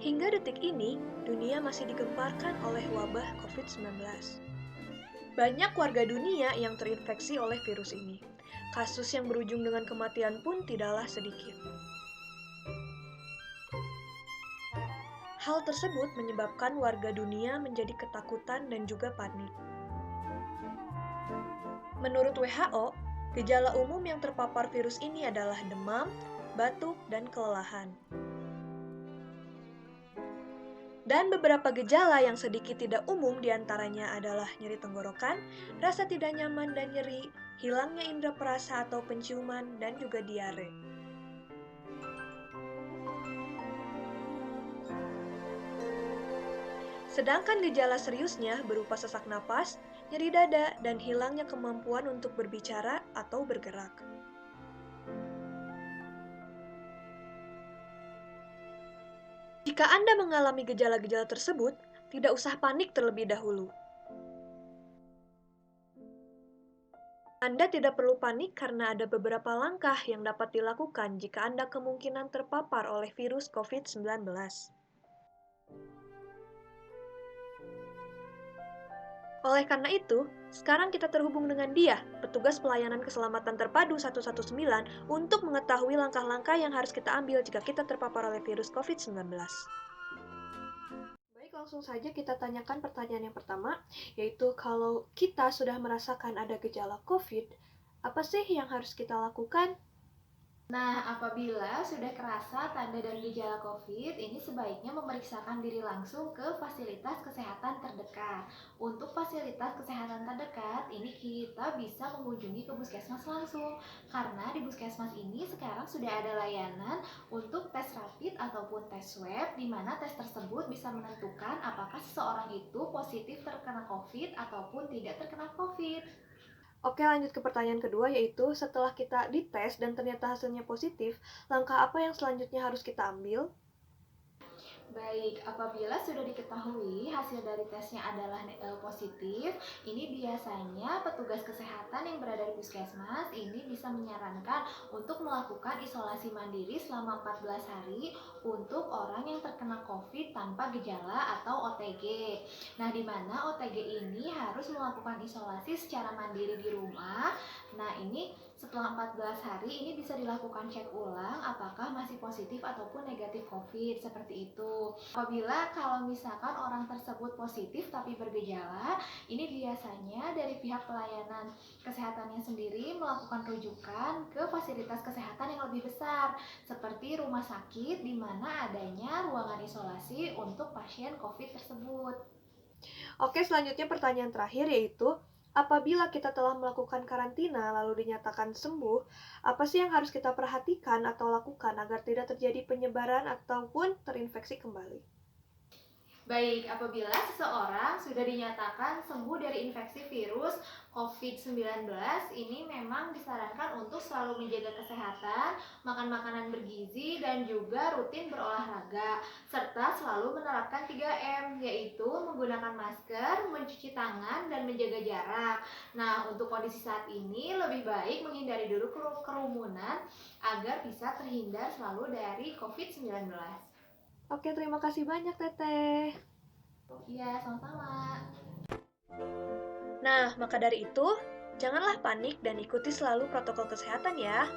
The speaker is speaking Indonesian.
Hingga detik ini, dunia masih digemparkan oleh wabah COVID-19. Banyak warga dunia yang terinfeksi oleh virus ini. Kasus yang berujung dengan kematian pun tidaklah sedikit. Hal tersebut menyebabkan warga dunia menjadi ketakutan dan juga panik. Menurut WHO, gejala umum yang terpapar virus ini adalah demam, batuk, dan kelelahan. Dan beberapa gejala yang sedikit tidak umum diantaranya adalah nyeri tenggorokan, rasa tidak nyaman dan nyeri, hilangnya indera perasa atau penciuman, dan juga diare. Sedangkan gejala seriusnya berupa sesak napas, nyeri dada, dan hilangnya kemampuan untuk berbicara atau bergerak. Jika Anda mengalami gejala-gejala tersebut, tidak usah panik terlebih dahulu. Anda tidak perlu panik karena ada beberapa langkah yang dapat dilakukan jika Anda kemungkinan terpapar oleh virus COVID-19. Oleh karena itu, sekarang kita terhubung dengan dia, petugas pelayanan keselamatan terpadu 119, untuk mengetahui langkah-langkah yang harus kita ambil jika kita terpapar oleh virus COVID-19. Baik, langsung saja kita tanyakan pertanyaan yang pertama, yaitu kalau kita sudah merasakan ada gejala COVID, apa sih yang harus kita lakukan? Nah, apabila sudah kerasa tanda dan gejala COVID, ini sebaiknya memeriksakan diri langsung ke fasilitas kesehatan terdekat. Untuk fasilitas kesehatan terdekat, ini kita bisa mengunjungi ke puskesmas langsung. Karena di puskesmas ini sekarang sudah ada layanan untuk tes rapid ataupun tes swab, di mana tes tersebut bisa menentukan apakah seseorang itu positif terkena COVID ataupun tidak terkena COVID. Oke, lanjut ke pertanyaan kedua, yaitu setelah kita dites dan ternyata hasilnya positif, langkah apa yang selanjutnya harus kita ambil? Baik, apabila sudah diketahui hasil dari tesnya adalah positif, ini biasanya petugas kesehatan yang berada di puskesmas ini bisa menyarankan untuk melakukan isolasi mandiri selama 14 hari untuk orang yang terkena COVID tanpa gejala atau OTG. Nah, di mana OTG ini harus melakukan isolasi secara mandiri di rumah. Nah, ini setelah 14 hari ini bisa dilakukan cek ulang apakah masih positif ataupun negatif COVID, seperti itu. Apabila kalau misalkan orang tersebut positif tapi bergejala, ini biasanya dari pihak pelayanan kesehatannya sendiri melakukan rujukan ke fasilitas kesehatan yang lebih besar, seperti rumah sakit di mana adanya ruangan isolasi untuk pasien COVID tersebut. Oke, selanjutnya pertanyaan terakhir, yaitu apabila kita telah melakukan karantina lalu dinyatakan sembuh, apa sih yang harus kita perhatikan atau lakukan agar tidak terjadi penyebaran ataupun terinfeksi kembali? Baik, apabila seseorang sudah dinyatakan sembuh dari infeksi virus COVID-19, ini memang disarankan untuk selalu menjaga kesehatan, makan makanan bergizi, dan juga rutin berolahraga, serta selalu menerapkan 3M, yaitu menggunakan masker, mencuci tangan, dan menjaga jarak. Nah, untuk kondisi saat ini, lebih baik menghindari dulu kerumunan agar bisa terhindar selalu dari COVID-19. Oke, terima kasih banyak, Teteh. Iya, sama-sama. Nah, maka dari itu, janganlah panik dan ikuti selalu protokol kesehatan ya.